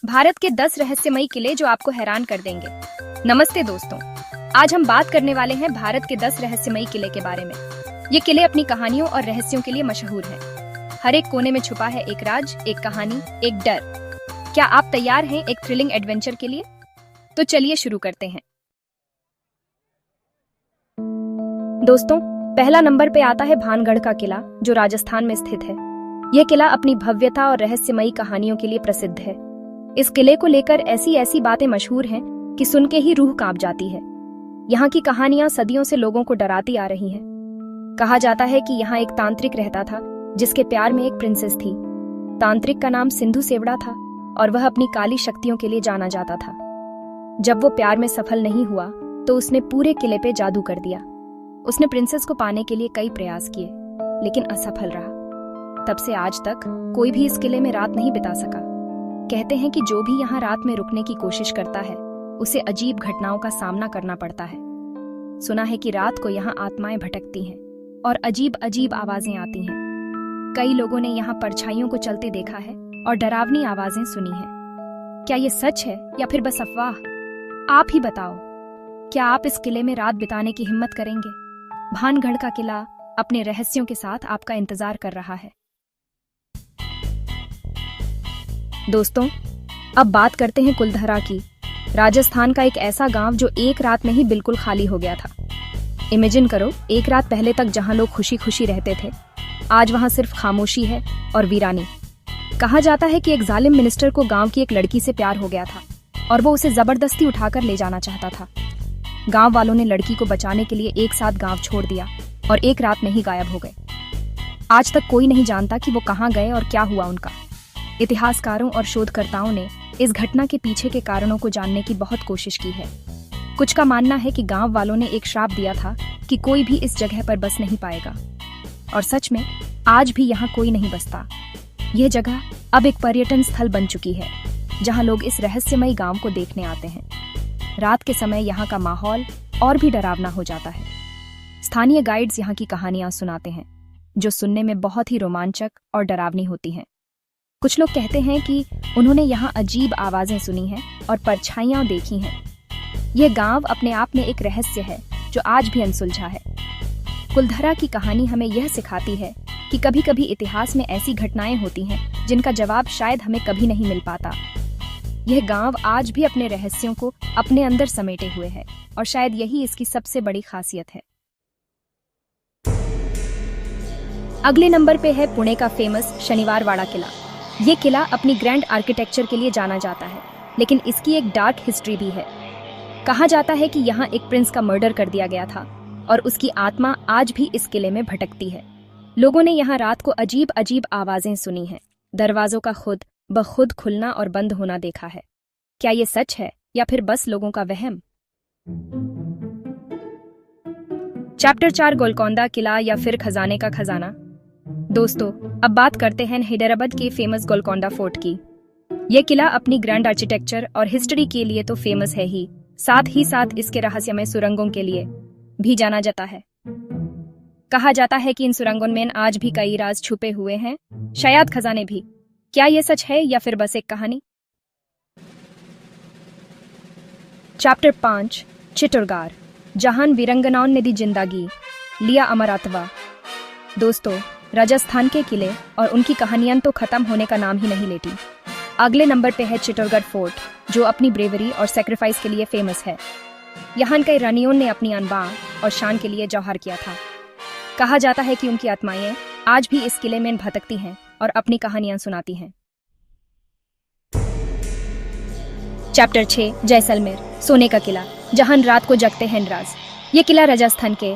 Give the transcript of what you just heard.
भारत के 10 रहस्यमयी किले जो आपको हैरान कर देंगे। नमस्ते दोस्तों, आज हम बात करने वाले हैं भारत के 10 रहस्यमयी किले के बारे में। ये किले अपनी कहानियों और रहस्यों के लिए मशहूर हैं। हर एक कोने में छुपा है एक राज, एक कहानी, एक डर। क्या आप तैयार हैं एक थ्रिलिंग एडवेंचर के लिए? तो चलिए शुरू करते हैं। दोस्तों, पहला नंबर पे आता है भानगढ़ का किला, जो राजस्थान में स्थित है। यह किला अपनी भव्यता और रहस्यमयी कहानियों के लिए प्रसिद्ध है। इस किले को लेकर ऐसी ऐसी बातें मशहूर हैं कि सुन के ही रूह कांप जाती है। यहाँ की कहानियां सदियों से लोगों को डराती आ रही हैं। कहा जाता है कि यहाँ एक तांत्रिक रहता था जिसके प्यार में एक प्रिंसेस थी। तांत्रिक का नाम सिंधु सेवड़ा था और वह अपनी काली शक्तियों के लिए जाना जाता था। जब वो प्यार में सफल नहीं हुआ तो उसने पूरे किले पे जादू कर दिया। उसने प्रिंसेस को पाने के लिए कई प्रयास किए, लेकिन असफल रहा। तब से आज तक कोई भी इस किले में रात नहीं बिता सका। कहते हैं कि जो भी यहाँ रात में रुकने की कोशिश करता है उसे अजीब घटनाओं का सामना करना पड़ता है। सुना है कि रात को यहाँ आत्माएं भटकती हैं और अजीब अजीब आवाजें आती हैं। कई लोगों ने यहाँ परछाइयों को चलते देखा है और डरावनी आवाजें सुनी हैं। क्या ये सच है या फिर बस अफवाह? आप ही बताओ, क्या आप इस किले में रात बिताने की हिम्मत करेंगे? भानगढ़ का किला अपने रहस्यों के साथ आपका इंतजार कर रहा है। दोस्तों, अब बात करते हैं कुलधरा की। राजस्थान का एक ऐसा गांव जो एक रात में ही बिल्कुल खाली हो गया था। इमेजिन करो, एक रात पहले तक जहां लोग खुशी खुशी रहते थे, आज वहां सिर्फ खामोशी है और वीरानी। कहा जाता है कि एक जालिम मिनिस्टर को गांव की एक लड़की से प्यार हो गया था और वो उसे जबरदस्ती उठाकर ले जाना चाहता था। गांव वालों ने लड़की को बचाने के लिए एक साथ गांव छोड़ दिया और एक रात में ही गायब हो गए। आज तक कोई नहीं जानता कि वो कहाँ गए और क्या हुआ उनका। इतिहासकारों और शोधकर्ताओं ने इस घटना के पीछे के कारणों को जानने की बहुत कोशिश की है। कुछ का मानना है कि गांव वालों ने एक श्राप दिया था कि कोई भी इस जगह पर बस नहीं पाएगा, और सच में आज भी यहाँ कोई नहीं बसता। यह जगह अब एक पर्यटन स्थल बन चुकी है जहाँ लोग इस रहस्यमयी गांव को देखने आते हैं। रात के समय यहाँ का माहौल और भी डरावना हो जाता है। स्थानीय गाइड्स यहाँ की कहानियां सुनाते हैं जो सुनने में बहुत ही रोमांचक और डरावनी होती हैं। कुछ लोग कहते हैं कि उन्होंने यहाँ अजीब आवाजें सुनी हैं और परछाइयां देखी हैं। यह गांव अपने आप में एक रहस्य है जो आज भी अनसुलझा है। कुलधरा की कहानी हमें यह सिखाती है कि कभी कभी इतिहास में ऐसी घटनाएं होती हैं जिनका जवाब शायद हमें कभी नहीं मिल पाता। यह गांव आज भी अपने रहस्यों को अपने अंदर समेटे हुए है और शायद यही इसकी सबसे बड़ी खासियत है। अगले नंबर पे है पुणे का फेमस शनिवारवाड़ा किला। ये किला अपनी ग्रैंड आर्किटेक्चर के लिए जाना जाता है, लेकिन इसकी एक डार्क हिस्ट्री भी है। कहा जाता है कि यहाँ एक प्रिंस का मर्डर कर दिया गया था और उसकी आत्मा आज भी इस किले में भटकती है। लोगों ने यहाँ रात को अजीब अजीब आवाजें सुनी हैं, दरवाजों का खुद ब खुद खुलना और बंद होना देखा है। क्या ये सच है या फिर बस लोगों का वहम? चैप्टर 4 गोलकोंडा किला या फिर खजाने का खजाना। दोस्तों, अब बात करते हैं हैदराबाद के फेमस गोलकोंडा फोर्ट की। यह किला अपनी ग्रैंड आर्किटेक्चर और हिस्ट्री के लिए तो फेमस है ही साथ इसके रहस्यमय सुरंगों के लिए भी जाना जाता है। कहा जाता है कि इन सुरंगों में आज भी कई राज छुपे हुए हैं, शायद खजाने भी। क्या यह सच है या फिर बस एक कहानी? चैप्टर 5 चित्तौड़गढ़, जहां वीरंगनाओं ने दी जिंदगी, लिया अमरत्व। दोस्तों, राजस्थान के किले और उनकी कहानियां तो खत्म होने का नाम ही नहीं लेती। अगले नंबर पे है चित्तौड़गढ़ फोर्ट, जो अपनी ब्रेवरी और सैक्रिफाइस के लिए फेमस है। यहाँ कई रानियों ने अपनी अनबा और शान के लिए जौहर किया था। कहा जाता है कि उनकी आत्माएं आज भी इस किले में भटकती हैं और अपनी कहानियां सुनाती हैं। चैप्टर 6 जैसलमेर, सोने का किला, जहां रात को जगते हैं राज। ये किला राजस्थान के